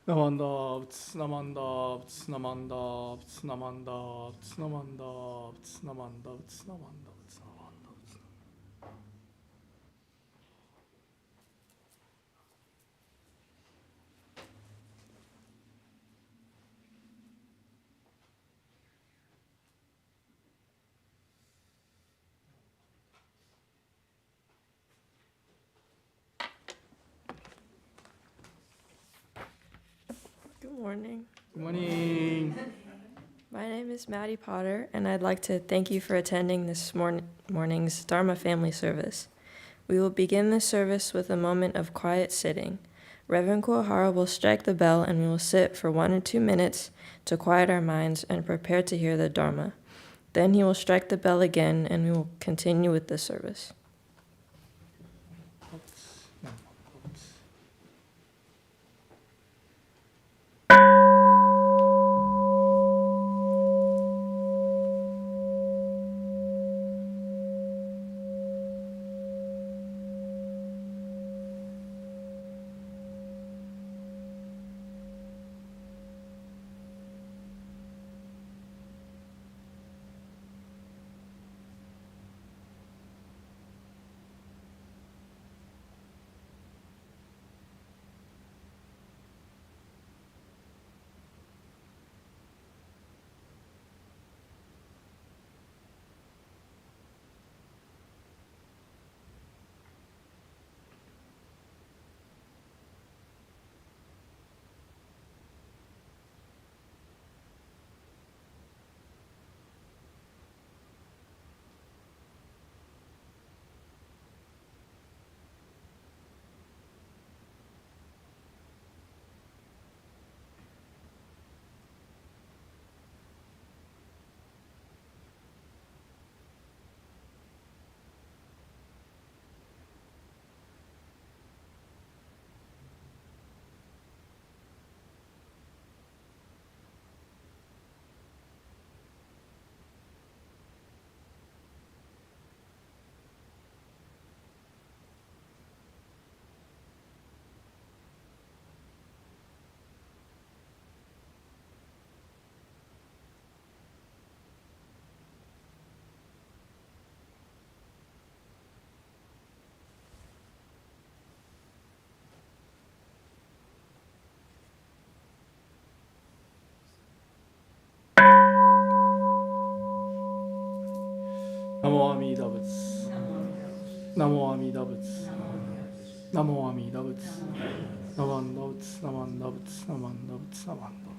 나만다 나만다 나만다 나만다 나만다 나만다 나만다. Good morning. Good morning. My name is Maddie Potter, and I'd like to thank you for attending this morning's Dharma family service. We will begin this service with a moment of quiet sitting. Reverend Kuahara will strike the bell, and we will sit for 1 or 2 minutes to quiet our minds and prepare to hear the Dharma. Then he will strike the bell again, and we will continue with the service. Namo Amida Butsu. Namo Amida Butsu. Namo Amida Butsu. Namanda Butsu. Namanda Butsu. Namanda Butsu. Namanda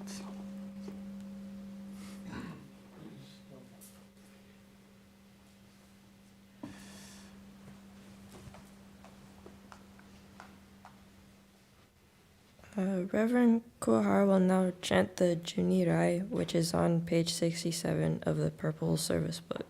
Butsu. Reverend Kuahara will now chant the Junirai, which is on page 67 of the Purple Service Book.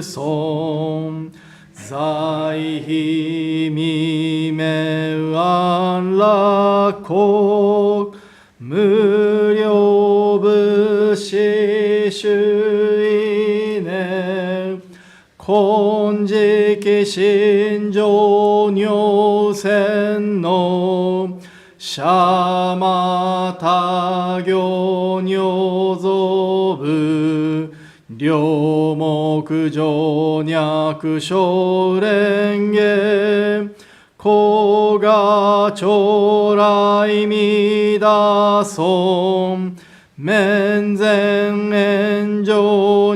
Son在非未明安楽国無料物資主意念金色心情入選のシャマタ行如造部両目上脈小蓮華古賀将来弥陀尊面前炎上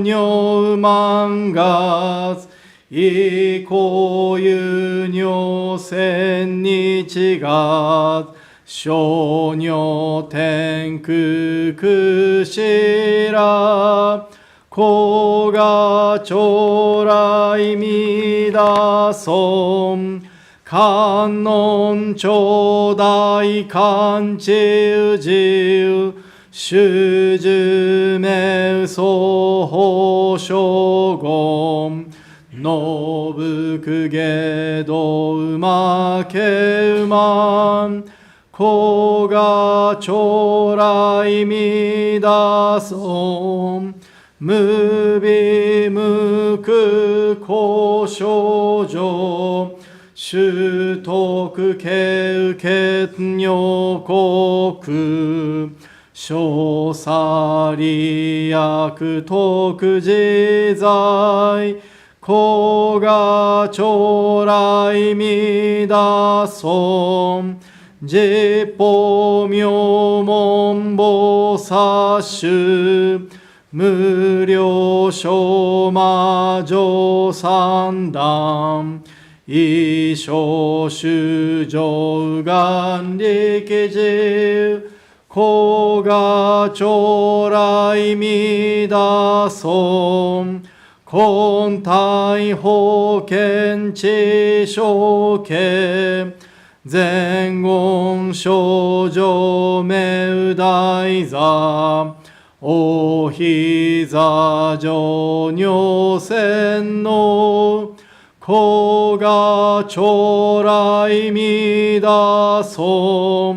如満月以降有如千日月小如天空くしら古賀将来弥陀尊観音頂戴観知宇治主寿命双方将言のぶくげど馬け馬古賀将来弥陀尊無微無垢交渉上修徳経血女国小サリ薬徳自在子が将来みだそ十法名門菩薩衆無量小魔女三段異生衆上願力自子が将来みだそ根体保険知正形前言症状名大座おひざ上尿線の子が将来みだそ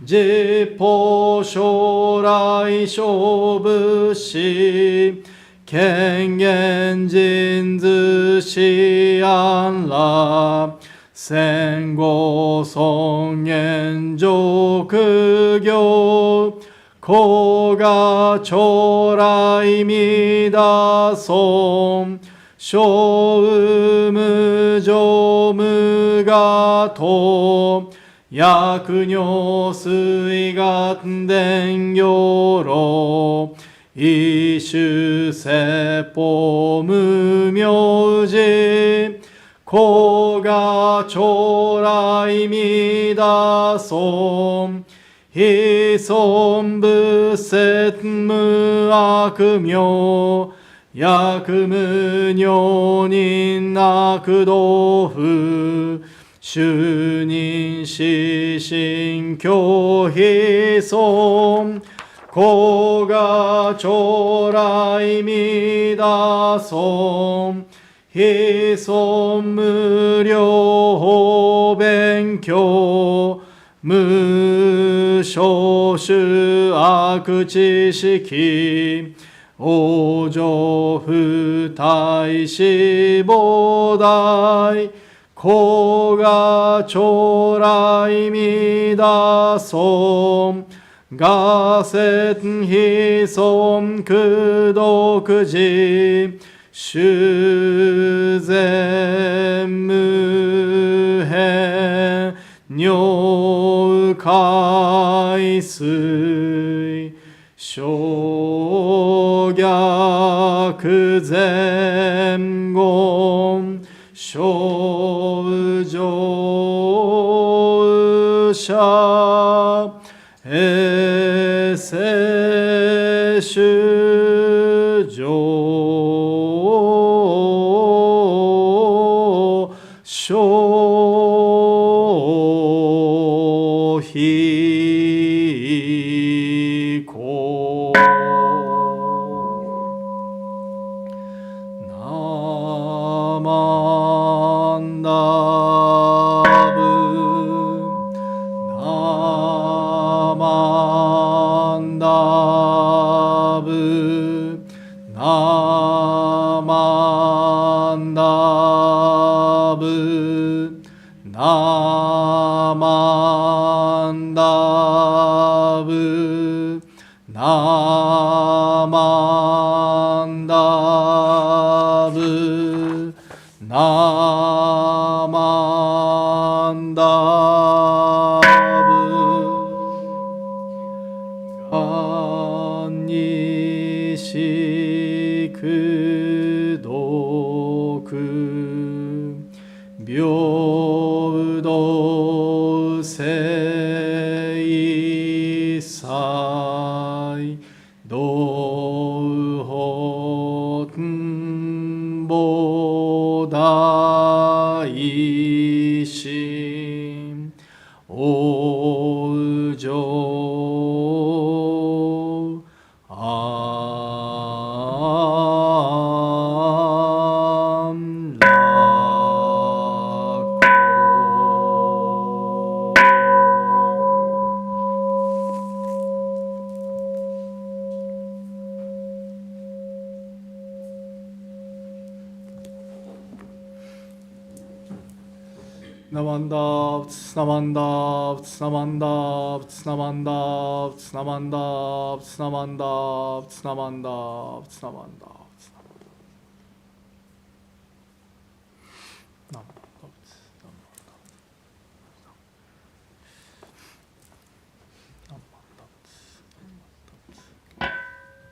十法将来勝負し権限人図思案ら戦後尊厳上苦行子が将来みだそ小無常無我と薬尿水願伝行路異種説法無明寺子が将来みだそ非尊仏説無悪名薬無尿人悪道夫主任死心教非尊子が将来みだそ非尊無料法勉強無少種悪知識往生不退死菩提子が将来みだそ我説非尊功徳寺修善無変尿海水小逆前言小上者衛生主上小非公ナマンダブナマンダブナマンダブナマンダブナマンダブナマンダブがんにしくどく平等聖祭道法菩提心往生安楽 Namandavts, namandavts, namandavts, namandavts, namandavts, namandavts, namandavts, namandavts.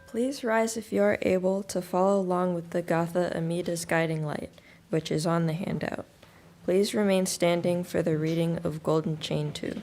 Please rise if you are able to follow along with the Gatha Amita's guiding light, which is on the handout. Please remain standing for the reading of Golden Chain 2.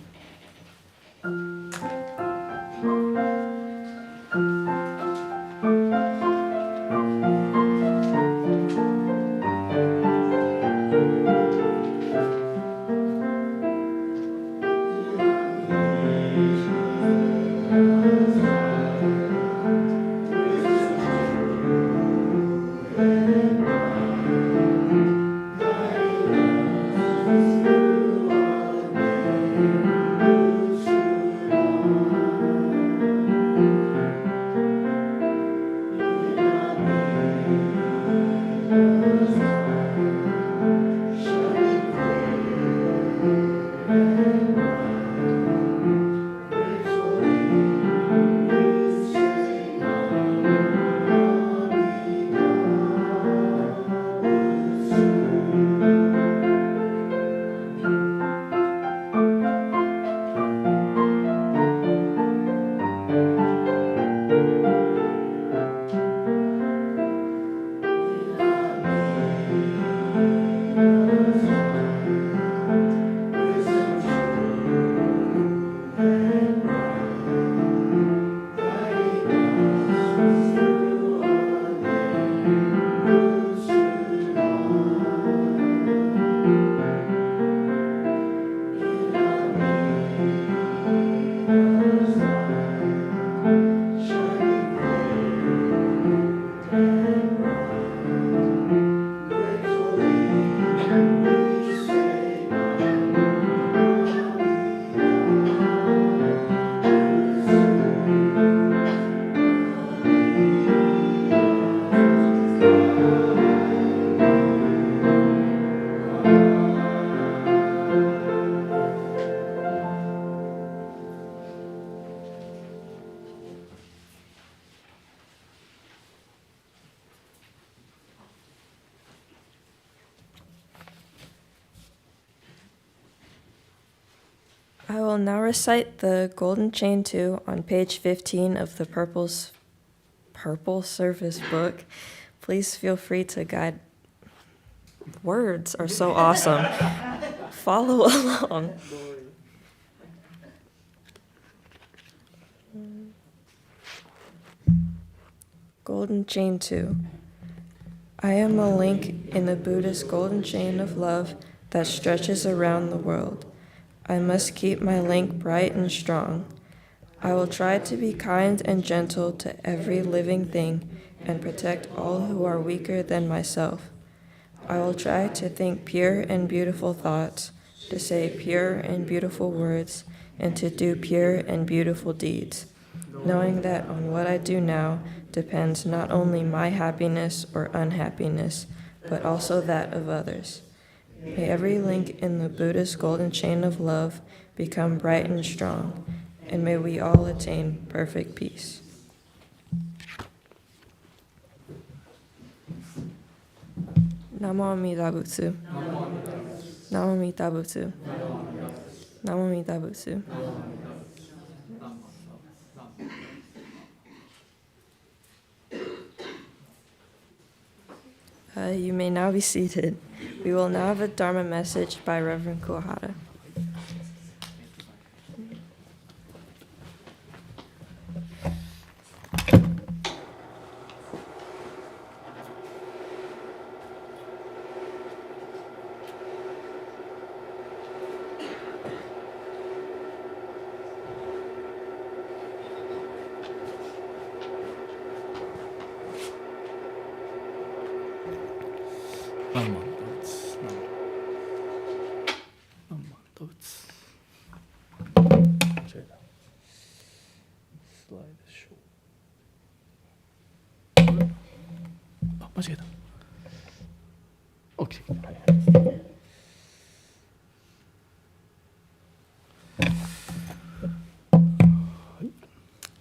I will now recite the Golden Chain 2 on page 15 of the Purple Service book. Please feel free to guide. Words are so awesome. Follow along. Golden Chain 2. I am a link in the Buddhist golden chain of love that stretches around the world. I must keep my link bright and strong. I will try to be kind and gentle to every living thing and protect all who are weaker than myself. I will try to think pure and beautiful thoughts, to say pure and beautiful words, and to do pure and beautiful deeds, knowing that on what I do now depends not only my happiness or unhappiness, but also that of others. May every link in the Buddhist golden chain of love become bright and strong, and may we all attain perfect peace. Namo Amida Butsu. Namo Amida Butsu. Namo Amida Butsu. You may now be seated. We will now have a Dharma message by Reverend Kuwahara.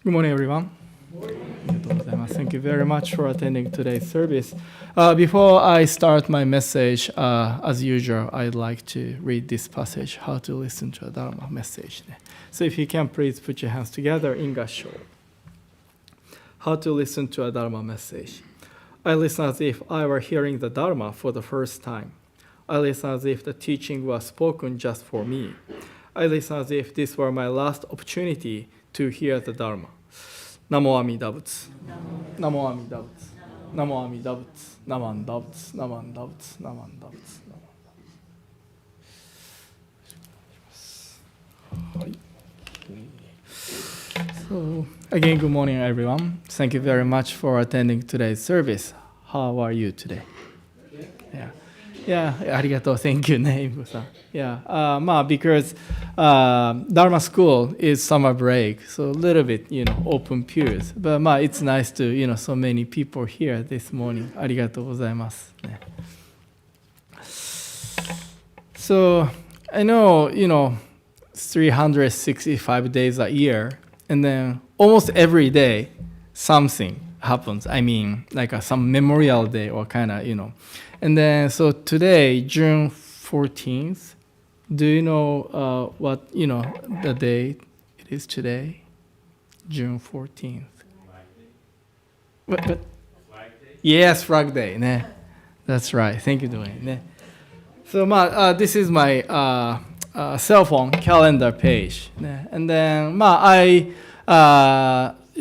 Good morning, everyone. Thank you very much for attending today's service. Before I start my message, as usual, I'd like to read this passage, How to Listen to a Dharma Message. So if you can, please put your hands together in Gassho. How to listen to a Dharma message. I listen as if I were hearing the Dharma for the first time. I listen as if the teaching was spoken just for me. I listen as if this were my last opportunity to hear the Dharma. Namo Amida Butsu. Namo Amida Butsu. Namo Amida Butsu. Naman Butsu. Naman Butsu. Naman Butsu. So, again, good morning, everyone. Thank you very much for attending today's service. How are you today? Yeah, ありがとう。Thank you, ね、インコさん。Yeah, because Dharma school is summer break, so a little bit, open periods. But it's nice to, so many people here this morning. ありがとうございます。ね。So, I know, 365 days a year, and then almost every day something happens. I mean, like some memorial day or kind of, And then, so today, June 14th, do you know what, the day it is today? June 14th. What? Flag Day? Yes, Flag Day. Ne? That's right. Thank you, Dwayne. Ne? So, this is my cell phone calendar page. Ne? And then, I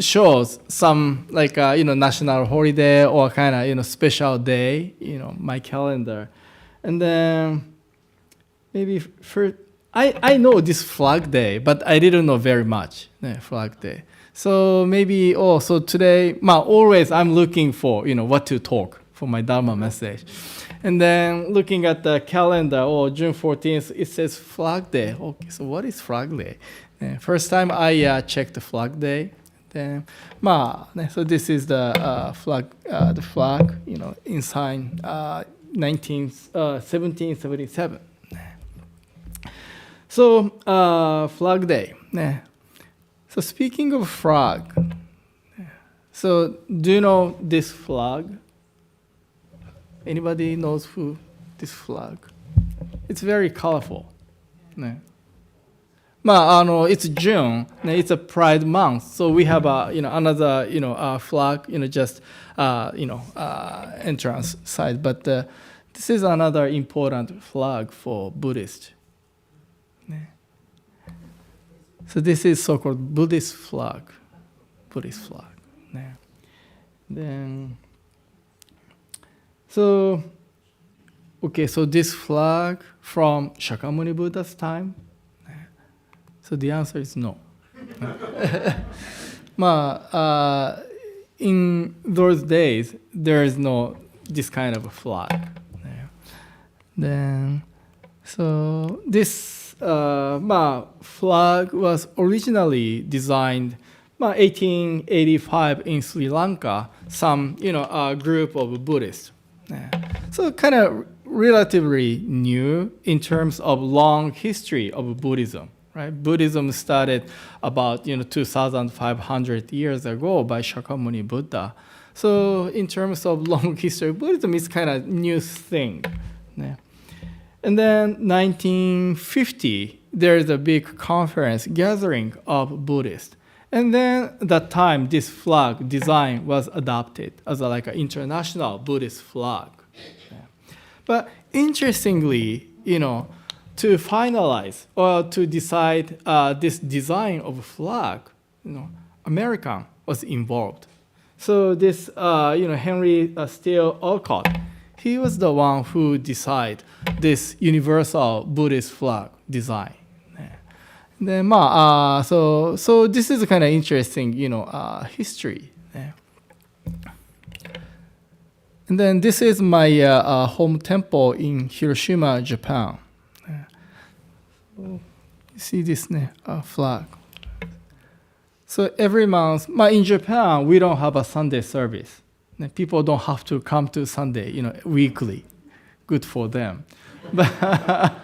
shows some like national holiday or kind of special day, my calendar. And then maybe for I know this Flag Day, but I didn't know very much, Flag Day. So maybe so today always I'm looking for what to talk for my Dharma message. And then looking at the calendar, June 14th, it says Flag Day. Okay, so what is Flag Day? First time I checked the Flag Day. Then, so this is the flag, inside 1777. So, Flag Day. So, speaking of flag, so do you know this flag? Anybody knows who this flag? It's very colorful. It's June. It's a Pride month, so we have another flag. Just entrance side. But this is another important flag for Buddhist. So this is so-called Buddhist flag. Buddhist flag. Then so this flag from Shakyamuni Buddha's time. So the answer is no. In those days, there is no this kind of a flag. Then, so this flag was originally designed 1885 in Sri Lanka. Some group of Buddhists. So kind of relatively new in terms of long history of Buddhism. Right? Buddhism started about 2,500 years ago by Shakyamuni Buddha. So in terms of long history, Buddhism is kind of new thing. And then 1950, there is a big conference gathering of Buddhists. And then at that time, this flag design was adopted as like an international Buddhist flag. But interestingly, to finalize or to decide this design of flag, American was involved. So this, Henry Steele Olcott, he was the one who decided this universal Buddhist flag design. Then, so this is kind of interesting, history. And then this is my home temple in Hiroshima, Japan. You see this flag. So every month, in Japan, we don't have a Sunday service. People don't have to come to Sunday, weekly. Good for them. But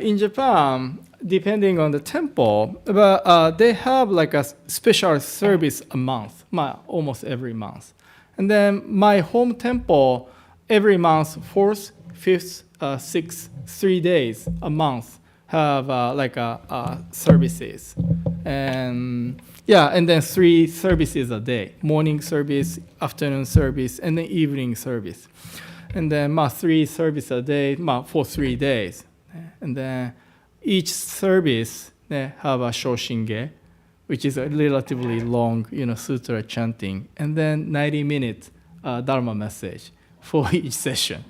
in Japan, depending on the temple, but they have like a special service a month, almost every month. And then my home temple, every month, 4th, 5th, 6th, 3 days a month have services. And yeah, and then 3 services a day: morning service, afternoon service, and then evening service. And then 3 services a day for 3 days. And then each service have a shoshinge, which is a relatively long, sutra chanting, and then 90 minutes Dharma message for each session.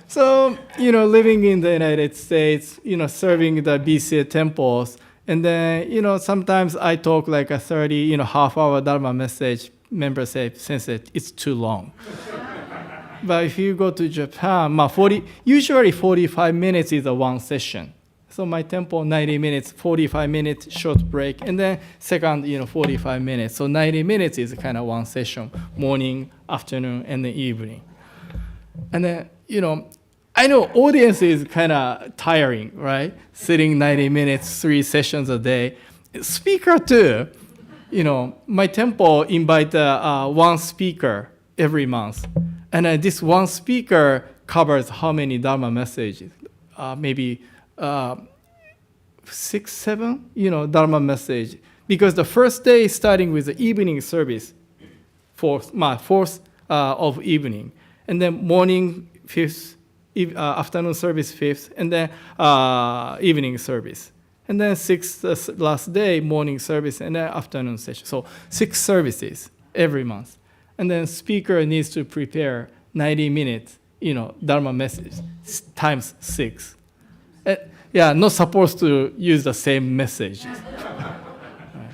So, living in the United States, serving the BCA temples, and then, sometimes I talk like a 30, half-hour Dharma message. Members say, Sensei, it's too long. But if you go to Japan, usually 45 minutes is a one session. So my tempo, 90 minutes, 45 minutes, short break, and then second, 45 minutes. So 90 minutes is kind of one session, morning, afternoon, and the evening. And then, I know audience is kind of tiring, right? Sitting 90 minutes, 3 sessions a day. Speaker too, my tempo invite one speaker every month. And this one speaker covers how many Dharma messages? Maybe 6, 7, Dharma message. Because the first day is starting with the evening service, fourth of evening. And then morning, 5th, afternoon service, 5th, and then evening service. And then 6th, last day, morning service, and then afternoon session. So 6 services every month. And then speaker needs to prepare 90 minutes, Dharma message times 6. Not supposed to use the same message. Right.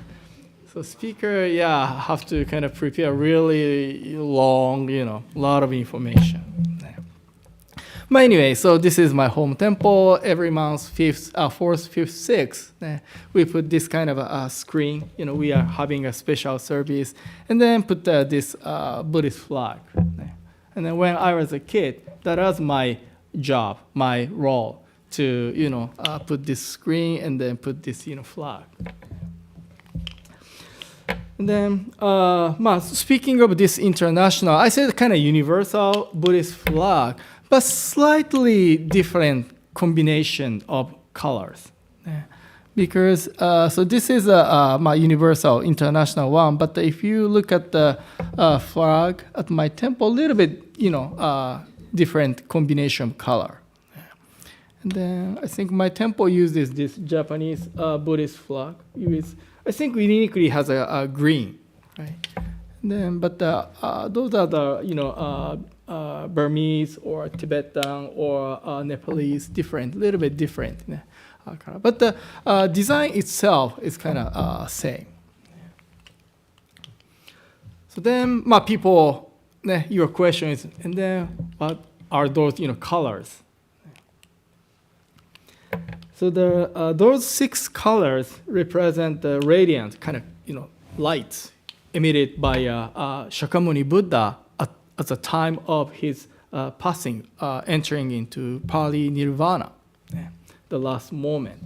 So speaker, have to kind of prepare really long, a lot of information. But anyway, so this is my home temple. Every month, 4th, 5th, 6th, we put this kind of a screen. We are having a special service, and then put this Buddhist flag. And then when I was a kid, that was my job, my role, to put this screen and then put this flag. And then, speaking of this international, I said kind of universal Buddhist flag, but slightly different combination of colors. Because, so this is my universal international one, but if you look at the flag at my temple, a little bit, different combination color. And then I think my temple uses this Japanese Buddhist flag. I think uniquely has a green, right? And then, but those are the, Burmese or Tibetan or Nepalese, little bit different. But the design itself is kind of same. So then, people, your question is, and then what are those, colors? So those 6 colors represent the radiant kind of, lights emitted by Shakyamuni Buddha at the time of his passing, entering into Pali Nirvana, the last moment.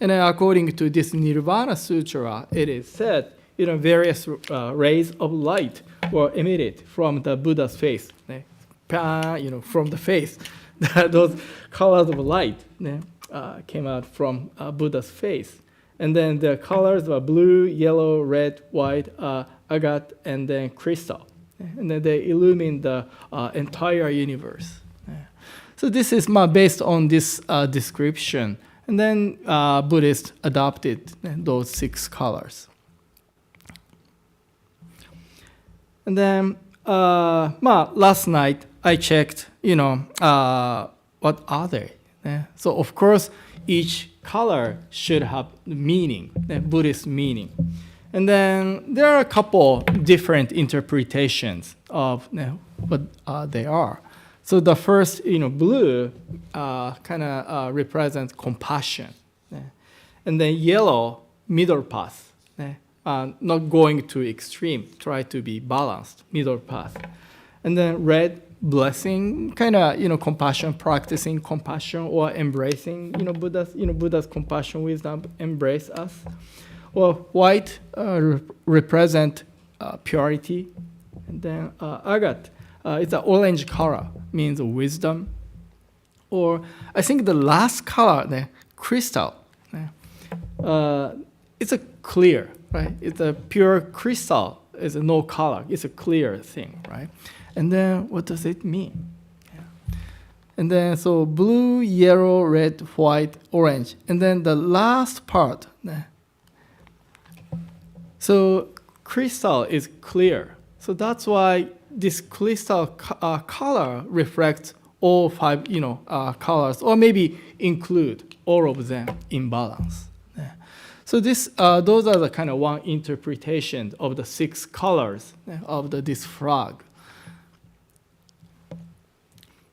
And then according to this Nirvana Sutra, it is said, various rays of light were emitted from the Buddha's face, from the face. Those colors of light came out from Buddha's face. And then the colors were blue, yellow, red, white, agate, and then crystal. And then they illumine the entire universe. So this is based on this description. And then Buddhists adopted those 6 colors. And then last night I checked, what are they? So of course, each color should have meaning, Buddhist meaning. And then there are a couple different interpretations of what they are. So the first, blue kind of represents compassion. And then yellow, middle path. Not going to extreme, try to be balanced, middle path. And then red, blessing, kind of, compassion, practicing compassion or embracing, Buddha's compassion, wisdom, embrace us. Well, white represent purity. And then agate, it's an orange color, means wisdom. Or I think the last color, the crystal, it's a clear, right? It's a pure crystal. It's a no color. It's a clear thing, right? And then what does it mean? And then so blue, yellow, red, white, orange. And then the last part. So crystal is clear. So that's why this crystal color reflects all five, colors, or maybe include all of them in balance. So those are the kind of one interpretation of the 6 colors of this flag.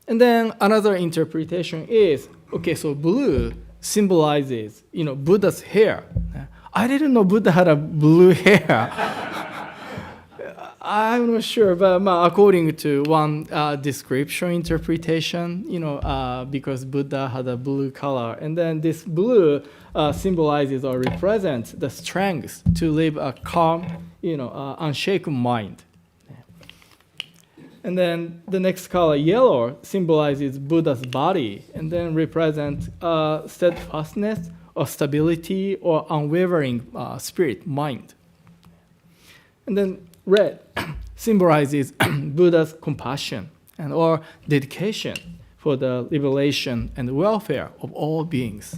And then another interpretation is, okay, so blue symbolizes, Buddha's hair. I didn't know Buddha had a blue hair. I'm not sure, but according to one description interpretation, because Buddha had a blue color, and then this blue symbolizes or represents the strength to live a calm, unshaken mind. And then the next color, yellow, symbolizes Buddha's body, and then represents steadfastness or stability or unwavering spirit, mind. And then red symbolizes Buddha's compassion and or dedication for the liberation and welfare of all beings.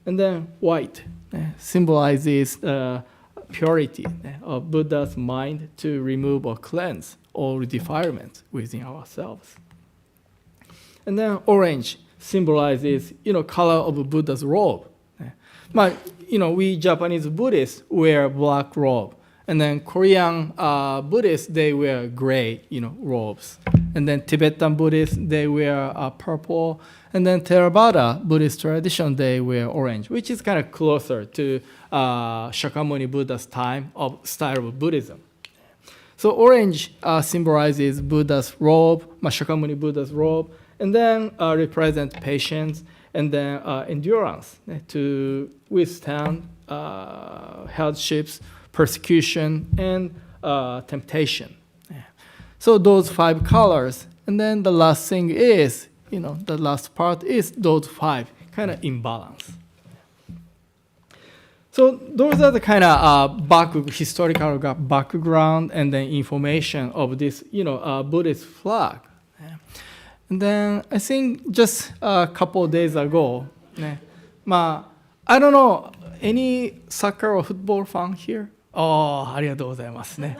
And then white symbolizes purity of Buddha's mind to remove or cleanse all defilements within ourselves. And then orange symbolizes, color of Buddha's robe. We Japanese Buddhists wear black robe. And then Korean Buddhists, they wear gray, robes. And then Tibetan Buddhists, they wear purple. And then Theravada Buddhist tradition, they wear orange, which is kind of closer to Shakyamuni Buddha's time of style of Buddhism. So orange symbolizes Buddha's robe, Shakyamuni Buddha's robe, and then represent patience and then endurance to withstand hardships, persecution, and temptation. So those 5 colors. And then the last thing is, the last part is those 5 kind of imbalance. So those are the kind of historical background and then information of this, Buddhist flag. And then I think just a couple of days ago, I don't know, any soccer or football fan here? ありがとうございますね。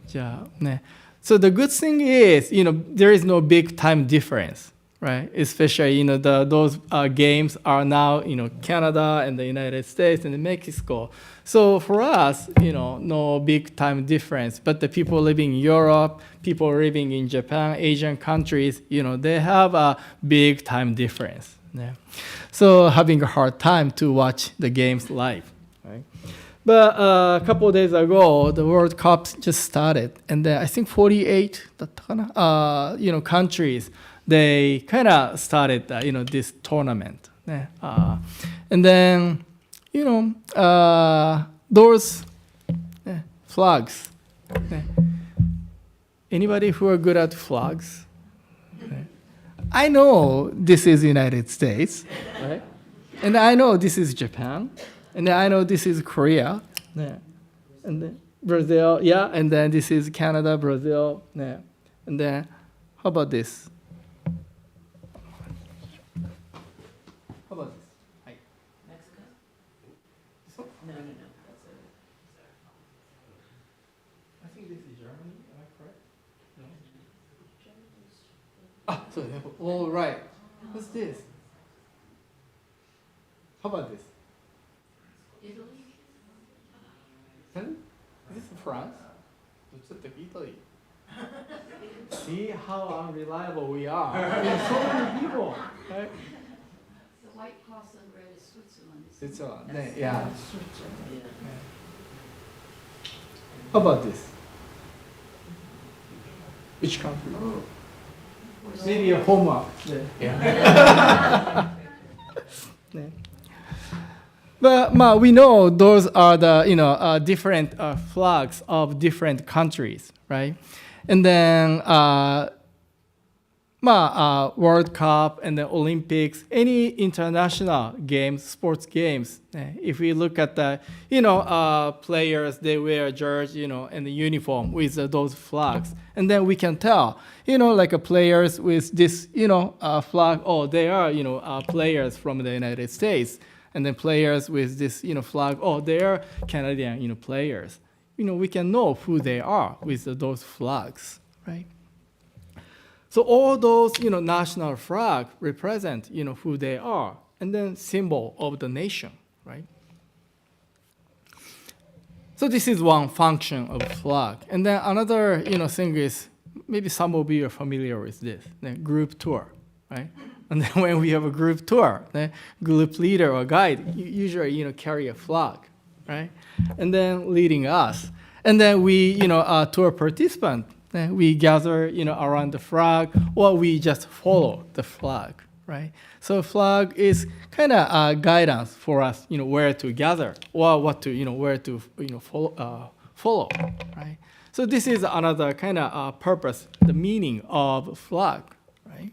じゃあね。So the good thing is, there is no big time difference, right? Especially, those games are now, Canada and the United States and Mexico. So for us, no big time difference. But the people living in Europe, people living in Japan, Asian countries, they have a big time difference. Yeah. So having a hard time to watch the games live, right? But a couple of days ago, the World Cup just started, and then I think 48 countries, they kind of started this tournament. And then those flags. Anybody who are good at flags? I know this is United States, right? And I know this is Japan. And then I know this is Korea, and then Brazil, and then this is Canada, Brazil, and then how about this? How about this? Mexico? No. I think this is Germany. Am I correct? No. Oh, right. What's this? How about this? Italy? Is this France? Italy. See how unreliable we are. So many people, right? The white porcelain bread is Switzerland. Switzerland, yeah. Switzerland, yeah. How about this? Which country? Maybe a homework. Yeah. Yeah. But we know those are the different flags of different countries, right? And then World Cup and the Olympics, any international games, sports games. If we look at the players, they wear a jersey, and the uniform with those flags, and then we can tell, like players with this, flag. Oh, they are players from the United States. And then players with this, flag. Oh, they are Canadian, players. We can know who they are with those flags, right? So all those, national flag represent, who they are, and then symbol of the nation, right? So this is one function of flag, and then another, thing is maybe some of you are familiar with this, the group tour, right? And then when we have a group tour, the group leader or guide usually carry a flag, right? And then leading us. And then we, tour participant, we gather around the flag, or we just follow the flag, right? So flag is kind of guidance for us, where to gather or what to, where to follow, right? So this is another kind of purpose, the meaning of flag, right?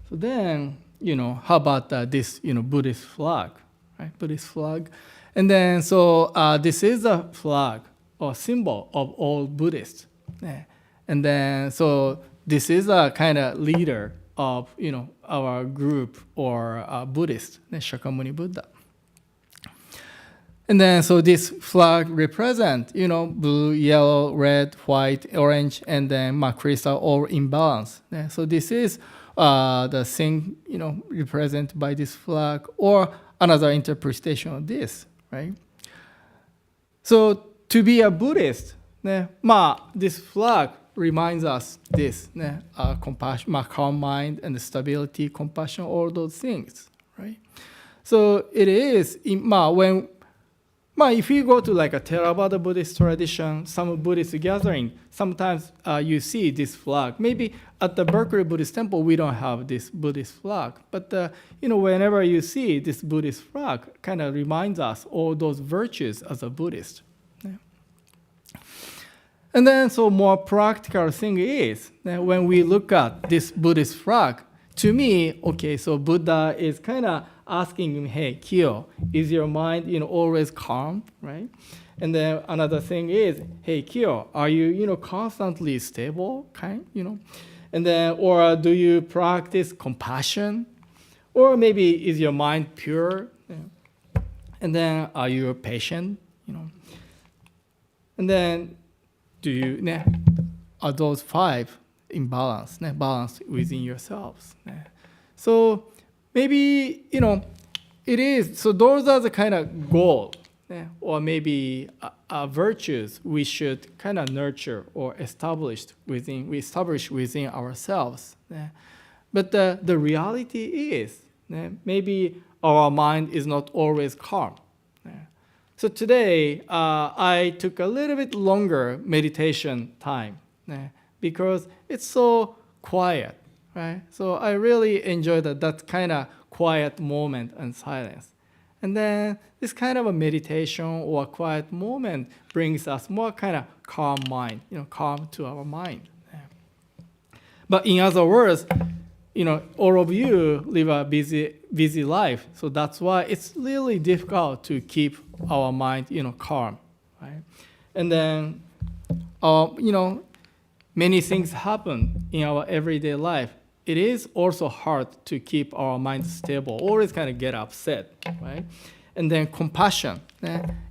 So then, how about this, Buddhist flag, right? Buddhist flag. And then, so this is a flag or symbol of all Buddhists. And then, so this is a kind of leader of, our group or Buddhist, Shakyamuni Buddha. And then, so this flag represent, blue, yellow, red, white, orange, and then crystal all in balance. So this is the thing, represented by this flag, or another interpretation of this, right? So to be a Buddhist, this flag reminds us this, compassion, calm mind, and stability, compassion, all those things, right? So it is, if you go to like a Theravada Buddhist tradition, some Buddhist gathering, sometimes you see this flag. Maybe at the Berkeley Buddhist Temple, we don't have this Buddhist flag. But, whenever you see this Buddhist flag, kind of reminds us all those virtues as a Buddhist. Yeah. And then, so more practical thing is, that when we look at this Buddhist flag, to me, okay, so Buddha is kind of asking him, hey, Kyo, is your mind, always calm, right? And then another thing is, hey, Kyo, are you, constantly stable, And then, or do you practice compassion? Or maybe is your mind pure? Yeah. And then, are you patient, And then, do you, are those five in balance, balance within yourselves? So maybe, it is, so those are the kind of goal, or maybe virtues we should kind of nurture or establish within ourselves. But the reality is, maybe our mind is not always calm. So today, I took a little bit longer meditation time because it's so quiet, right? So I really enjoyed that kind of quiet moment and silence. And then this kind of a meditation or a quiet moment brings us more kind of calm mind, calm to our mind. But in other words, all of you live a busy life. So that's why it's really difficult to keep our mind, calm, right? And then, many things happen in our everyday life. It is also hard to keep our mind stable, always kind of get upset, right? And then compassion.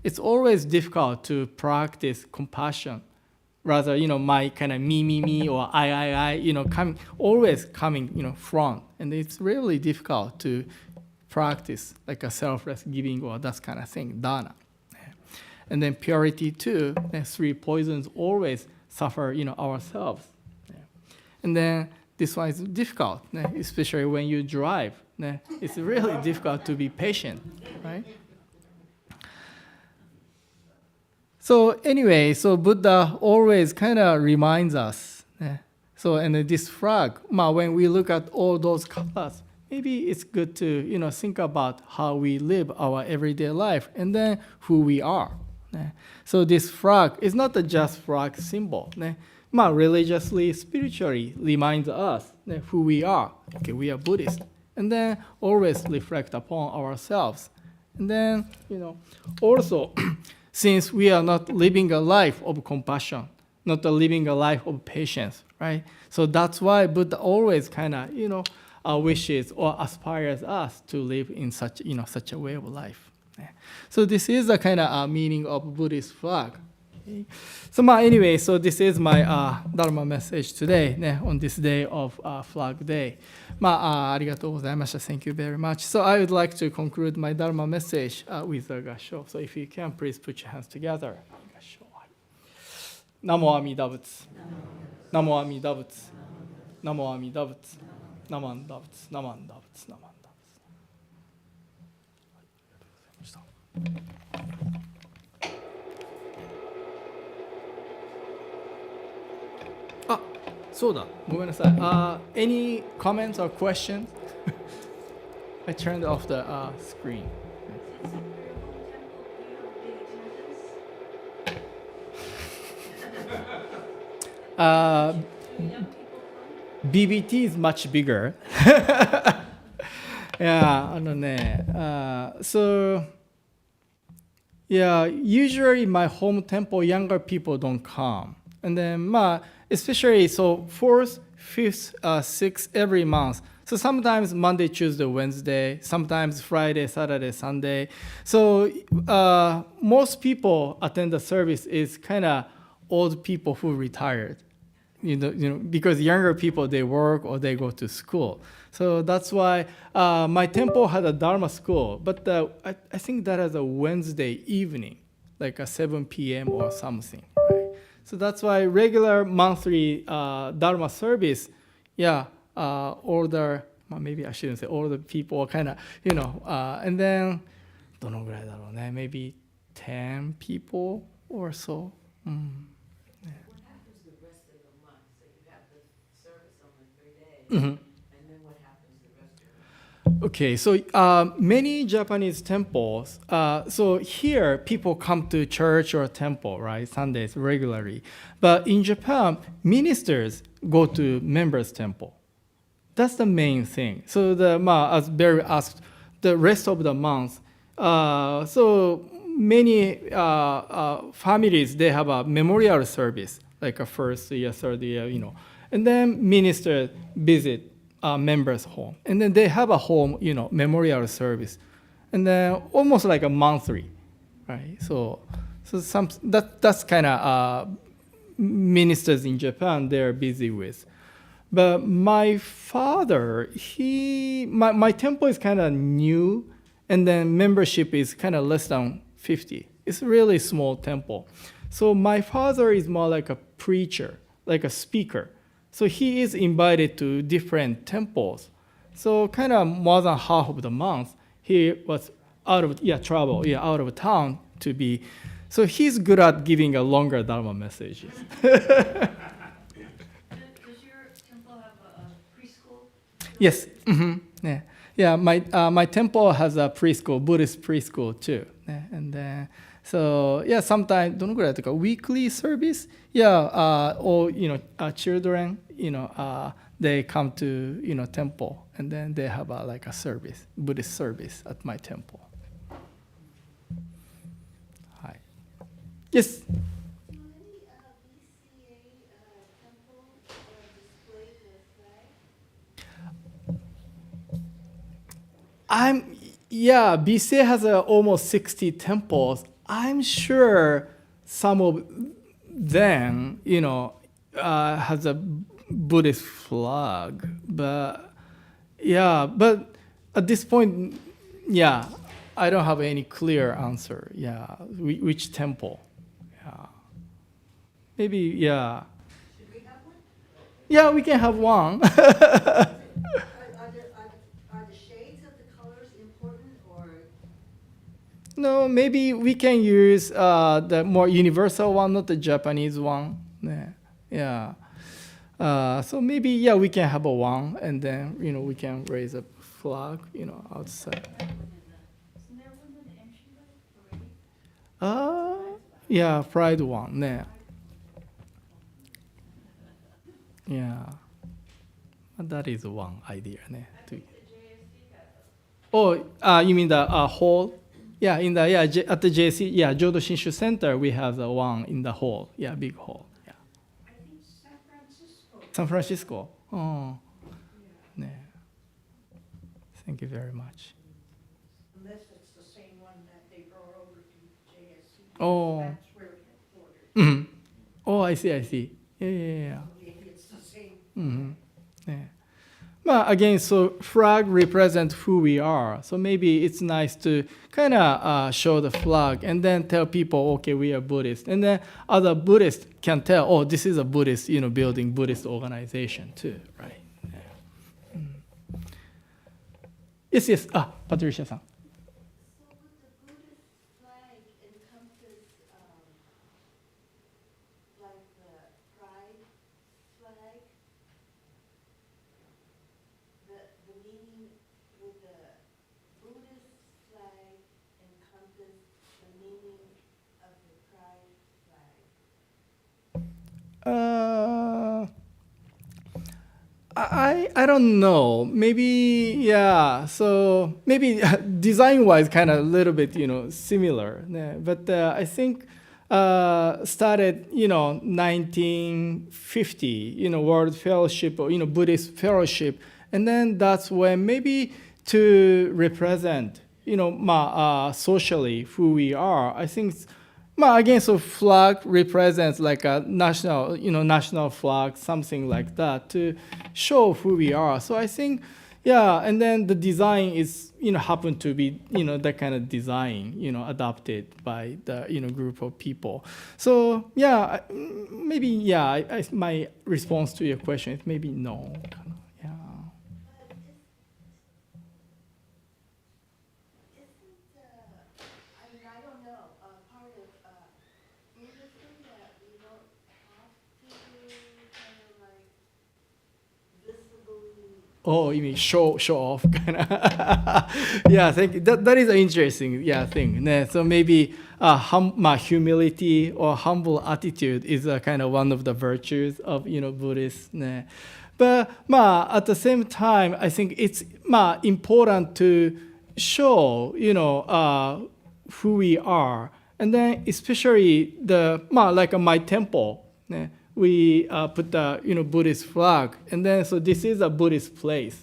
It's always difficult to practice compassion. Rather, my kind of me, or I, always coming, from. And it's really difficult to practice like a selfless giving or that kind of thing, dana. And then purity too, three poisons always suffer, ourselves. And then this one is difficult, especially when you drive. It's really difficult to be patient, right? So anyway, so Buddha always kind of reminds us. So and this flag, when we look at all those colors, maybe it's good to think about how we live our everyday life and then who we are. So this flag is not a just flag symbol. Religiously, spiritually reminds us who we are. Okay, we are Buddhist, and then always reflect upon ourselves, and then also. Since we are not living a life of compassion, not living a life of patience, right? So that's why Buddha always kind of, wishes or aspires us to live in such, such a way of life. So this is the kind of meaning of Buddhist flag. Okay. So anyway, so this is my Dharma message today, on this day of Flag Day. ありがとうございました。Thank you very much. So I would like to conclude my Dharma message with a 合唱. So if you can, please put your hands together. 合唱。ナモ阿弥陀仏。ナモ阿弥陀仏。ナモ阿弥陀仏。ナマンダ仏。ナマンダ仏。ナマンダ仏。ありがとうございました。そうだ、ごめんなさい。Any comments or questions? I turned off the screen. Since you're a home temple, do you have big attendance? Do young people come? BBT is much bigger. Yeah, so yeah, usually my home temple, younger people don't come. And then, especially so 4th, 5th, 6th every month. So sometimes Monday, Tuesday, Wednesday, sometimes Friday, Saturday, Sunday. So most people attend the service is kind of old people who retired. Because younger people, they work or they go to school. So that's why my temple had a Dharma school, but I think that is a Wednesday evening, like a 7 p.m. or something. Right? So that's why regular monthly Dharma service, older, maybe I shouldn't say older people kind of, and then, どのぐらいだろうね, maybe 10 people or so. What happens the rest of the month? So you have the service on the 3 days, and then what happens the rest of the month? Okay, so many Japanese temples, so here people come to church or temple, right, Sundays regularly. But in Japan, ministers go to members' temple. That's the main thing. So as Barry asked, the rest of the month, so many families, they have a memorial service, like a first year, third year, and then ministers visit members' home. And then they have a home, memorial service. And then almost like a monthly, right? So that's kind of ministers in Japan, they're busy with. But my father, my temple is kind of new, and then membership is kind of less than 50. It's a really small temple. So my father is more like a preacher, like a speaker. So he is invited to different temples. So kind of more than half of the month, he was out of town to be. So he's good at giving a longer Dharma messages. Does your temple have a preschool? Yes. Yeah. My temple has a preschool, Buddhist preschool too. And then so sometimes どのぐらいとか weekly service. Or children, they come to temple, and then they have like a service, Buddhist service at my temple. Hi. Yes. Any BCA temple display the flag? BCA has almost 60 temples. I'm sure some of them, has a Buddhist flag, but at this point, I don't have any clear answer. Which temple? Maybe. Should we have one? Yeah, we can have one. Are the shades of the colors important, or No, maybe we can use the more universal one, not the Japanese one. Yeah. Yeah. So maybe yeah, we can have a one, and then we can raise a flag, outside. Isn't there one in the entryway already? Yeah, Pride one. Yeah. Yeah. That is one idea. Yeah. Oh, you mean the hall? Yeah, at the JC, yeah, Jodo Shinshu Center, we have the one in the hall. Yeah, big hall. Yeah. I think San Francisco. San Francisco. Oh, yeah. Thank you very much. Unless it's the same one that they brought over to JSC. Oh. That's where it headquarters. Oh, I see. Yeah. Maybe it's the same. Yeah. But again, so flag represents who we are. So maybe it's nice to kind of show the flag and then tell people, okay, we are Buddhist. And then other Buddhists can tell, oh, this is a Buddhist, building Buddhist organization too, right? Yeah. Yes. Patricia-san. So would the Buddhist flag encompass, like the pride flag? The meaning, would the Buddhist flag encompass the meaning of the pride flag? I don't know. Maybe yeah. So maybe design wise, kind of a little bit similar. Yeah. But I think started 1950 World Fellowship or Buddhist Fellowship, and then that's when maybe to represent socially who we are. I think. Again, so flag represents like a national flag, something like that, to show who we are. So I think, yeah, and then the design is, happen to be, that kind of design, adopted by the, group of people. So yeah, maybe, yeah, my response to your question is maybe no. Yeah. But isn't, I don't know, part of Buddhism that we don't have to kind of like visibly. Oh, you mean show off kind of? Yeah, thank you. That is an interesting thing. So maybe humility or humble attitude is a kind of one of the virtues of Buddhists. But at the same time, I think it's important to show who we are, and then especially the like my temple. We put the Buddhist flag, and then so this is a Buddhist place,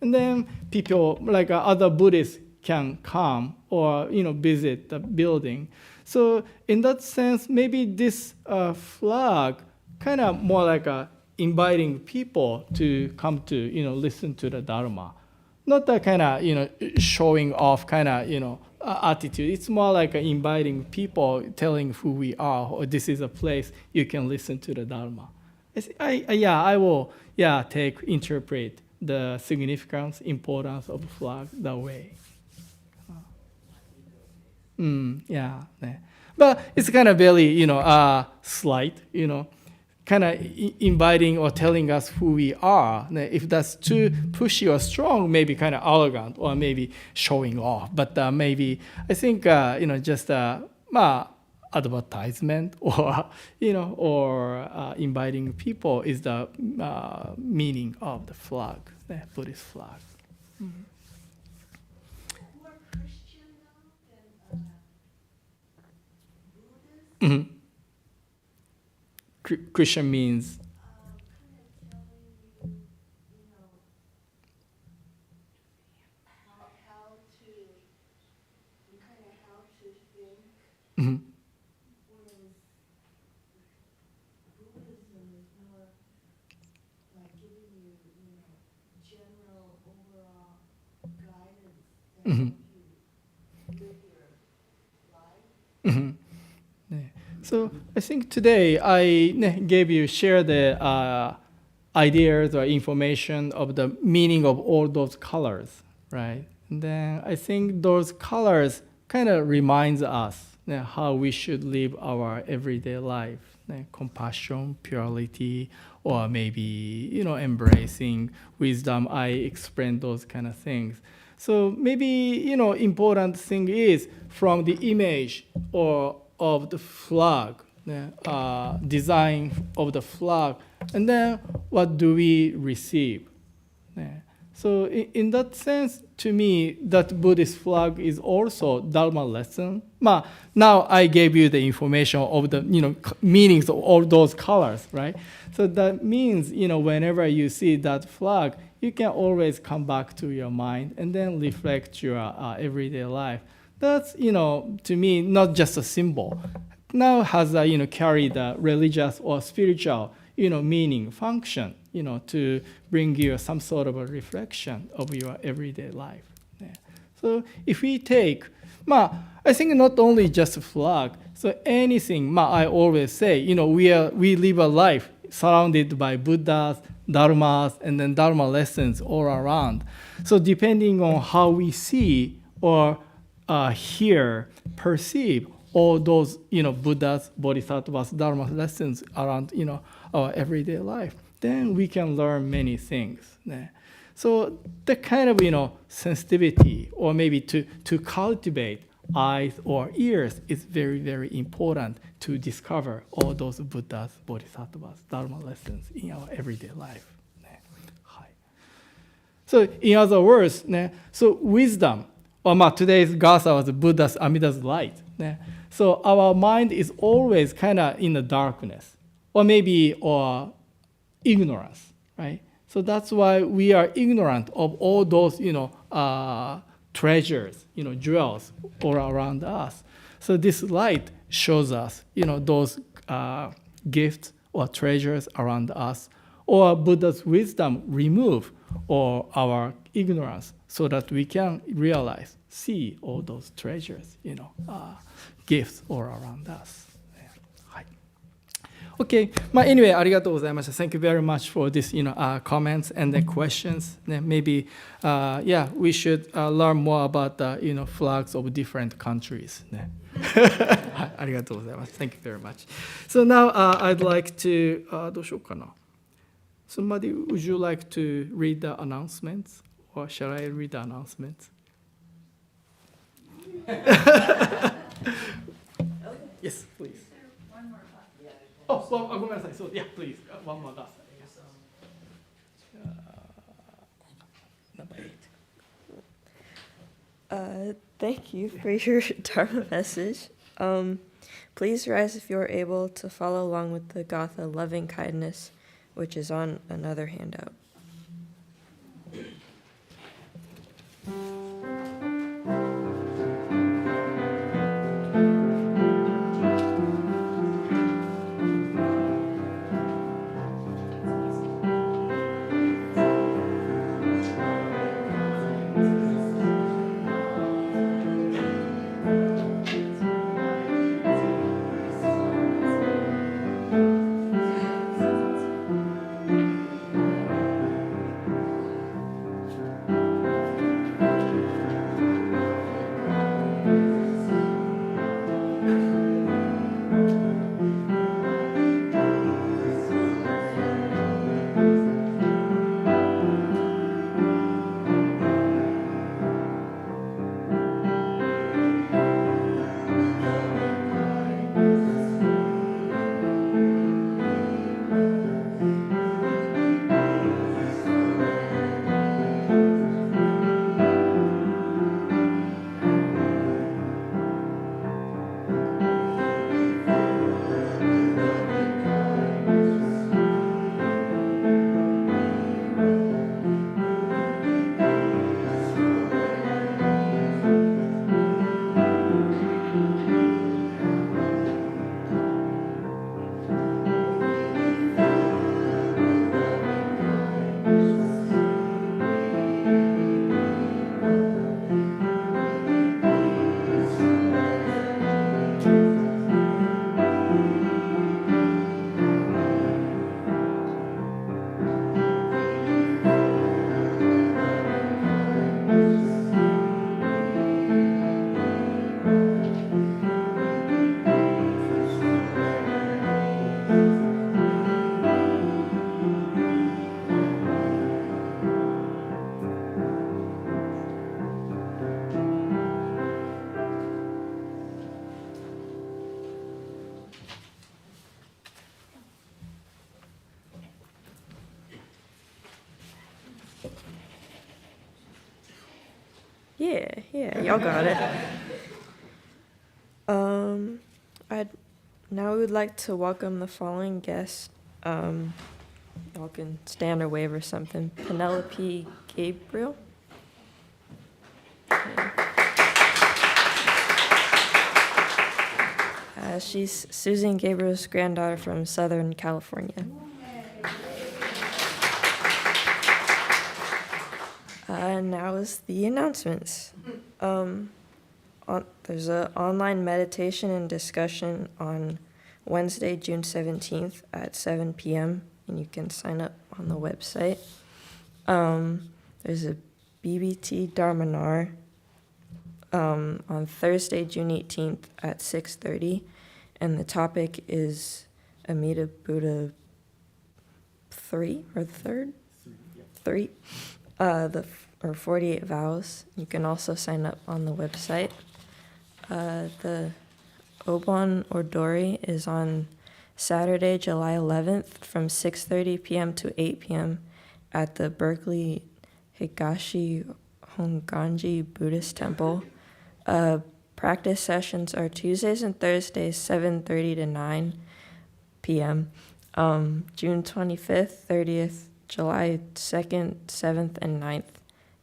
and then people like other Buddhists can come or visit the building. So in that sense, maybe this flag kind of more like inviting people to come to listen to the Dharma, not that kind of showing off kind of attitude. It's more like inviting people, telling who we are, or this is a place you can listen to the Dharma. I will interpret the significance, importance of flag that way. But it's kind of very slight, kind of inviting or telling us who we are. If that's too pushy or strong, maybe kind of arrogant or maybe showing off. But maybe I think just advertisement or or inviting people is the meaning of the flag, the Buddhist flag. More Christian though than Buddhist. Christian means Kind of telling you, how to, kind of how to think, whereas Buddhism is more like giving you, general overall guidance that help you live your life. So I think today I share the ideas or information of the meaning of all those colors, right? And then I think those colors kind of reminds us how we should live our everyday life. Compassion, purity, or maybe embracing wisdom. I explained those kind of things. So maybe important thing is from the image or of the flag, design of the flag, and then what do we receive? So in that sense, to me, that Buddhist flag is also Dharma lesson. Now I gave you the information of the meanings of all those colors, right? So that means whenever you see that flag, you can always come back to your mind and then reflect your everyday life. That's to me not just a symbol. Now has a carry the religious or spiritual meaning, function, to bring you some sort of a reflection of your everyday life. So if we take, I think not only just a flag, so anything, I always say, we live a life surrounded by Buddhas, Dharmas, and then Dharma lessons all around. So depending on how we see or hear, perceive all those, Buddhas, Bodhisattvas, Dharma lessons around, our everyday life, then we can learn many things. So the kind of, sensitivity or maybe to cultivate eyes or ears is very, very important to discover all those Buddhas, Bodhisattvas, Dharma lessons in our everyday life. So in other words, so wisdom, or today's Gasa was Buddha's Amida's light. So our mind is always kind of in the darkness, or maybe ignorance, right? So that's why we are ignorant of all those, treasures, jewels all around us. So this light shows us, those gifts or treasures around us, or Buddha's wisdom remove or our ignorance so that we can realize, see all those treasures, gifts all around us. Okay. Anyway, ありがとうございました。Thank you very much for this, comments and the questions. Maybe, we should learn more about the, flags of different countries. はい、ありがとうございます。Thank you very much. So now I'd like to どうしようかな。Somebody, would you like to read the announcements, or shall I read the announcements? Yes, please. Oh, well, ごめんなさい。So, yeah, please. One more last. Number 8. Thank you for your Dharma message. Please rise if you're able to follow along with the Gatha Loving Kindness, which is on another handout. Yeah, y'all got it. I'd now we would like to welcome the following guests. Y'all can stand or wave or something. Penelope Gabriel. She's Susan Gabriel's granddaughter from Southern California. Now is the announcements. There's an online meditation and discussion on Wednesday, June 17th at 7 p.m., and you can sign up on the website. There's a BBT Dharma on Thursday, June 18th at 6:30, and the topic is Amida Buddha 3 or 3rd? 3. 48 vows. You can also sign up on the website. The Obon Ordori is on Saturday, July 11th from 6:30 p.m. to 8 p.m. at the Berkeley Higashi Honganji Buddhist Temple. Practice sessions are Tuesdays and Thursdays, 7:30 to 9 p.m. June 25th, 30th, July 2nd, 7th, and 9th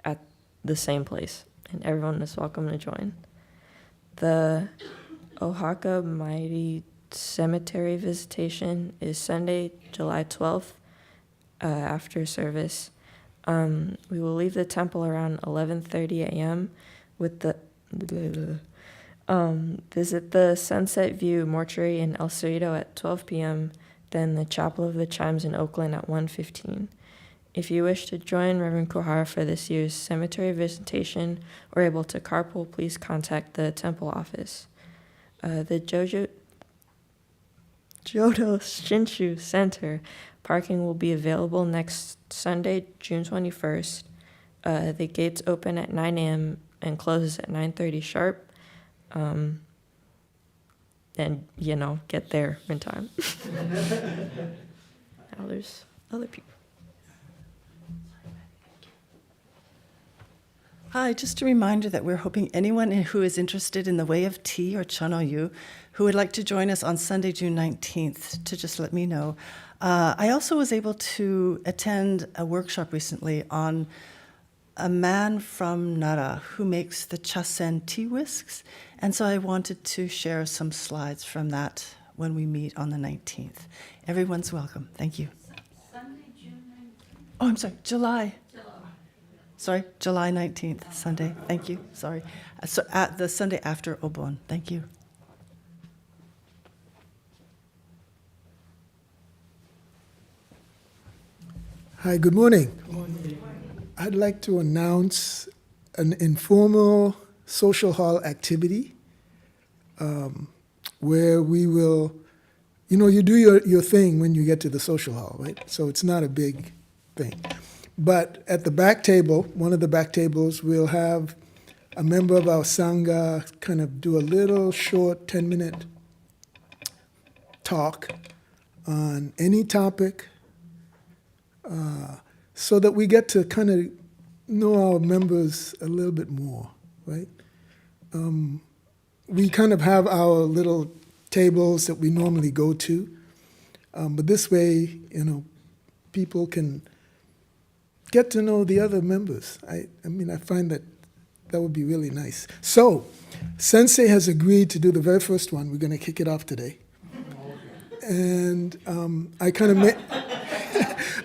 at the same place, and everyone is welcome to join. The Oaxaca Mighty Cemetery visitation is Sunday, July 12th, after service. We will leave the temple around 11:30 a.m. with the visit the Sunset View Mortuary in El Cerrito at 12 p.m., then the Chapel of the Chimes in Oakland at 1:15. If you wish to join Reverend Kohara for this year's cemetery visitation or able to carpool, please contact the temple office. The Jodo Shinshu Center parking will be available next Sunday, June 21st. The gates open at 9 a.m. and closes at 9:30 sharp. And, get there in time. Now there's other people. Hi, just a reminder that we're hoping anyone who is interested in the way of tea or chanoyu who would like to join us on Sunday, June 19th, to just let me know. I also was able to attend a workshop recently on a man from Nara who makes the chasen tea whisks, and so I wanted to share some slides from that when we meet on the 19th. Everyone's welcome. Thank you. Sunday, June 19th. Oh, I'm sorry, July 19th, Sunday. Thank you. Sorry. So at the Sunday after Obon. Thank you. Hi, good morning. I'd like to announce an informal social hall activity where we will, you do your thing when you get to the social hall, right? So it's not a big thing. But at the back table, one of the back tables, we'll have a member of our Sangha kind of do a little short 10-minute talk on any topic so that we get to kind of know our members a little bit more, right? We kind of have our little tables that we normally go to, but this way, people can get to know the other members. I find that would be really nice. So, Sensei has agreed to do the very first one. We're going to kick it off today. And I kind of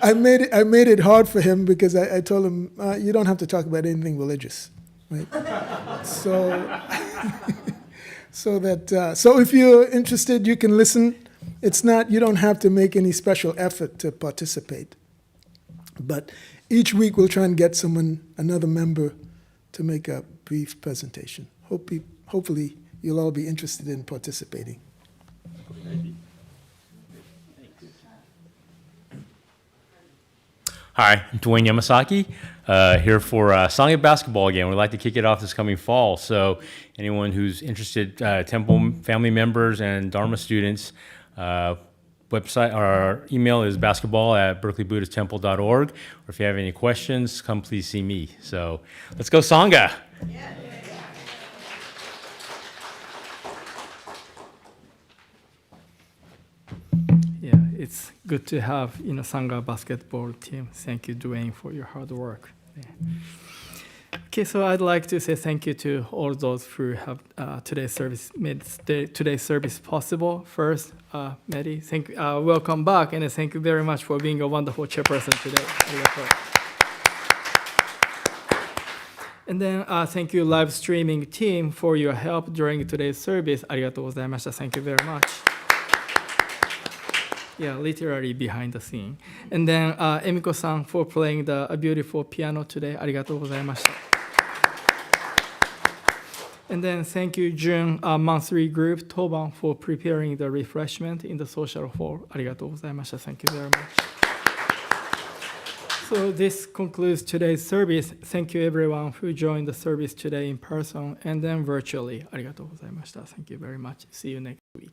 I made it hard for him because I told him, you don't have to talk about anything religious, right? So if you're interested, you can listen. You don't have to make any special effort to participate. But each week we'll try and get another member to make a brief presentation. Hopefully you'll all be interested in participating. Hi, I'm Dwayne Yamasaki, here for Sangha basketball again. We'd like to kick it off this coming fall. So anyone who's interested, Temple family members and Dharma students, website, our email is basketball@berkeleybuddhisttemple.org. Or if you have any questions, come please see me. So let's go Sangha. Yeah. it's good to have, Sangha basketball team. Thank you, Dwayne, for your hard work. Yeah. Okay, so I'd like to say thank you to all those who have made today's service possible. First, Mary, welcome back, and thank you very much for being a wonderful chairperson today. Arigato. And then thank you, live streaming team, for your help during today's service. Arigatou gozaimashita. Thank you very much. Yeah, literally behind the scene. And then Emiko-san for playing the beautiful piano today. Arigatou gozaimashita. And then thank you, June monthly group, Toban, for preparing the refreshment in the social hall. Arigatou gozaimashita. Thank you very much. So this concludes today's service. Thank you everyone who joined the service today in person and then virtually. Arigatou gozaimashita. Thank you very much. See you next week.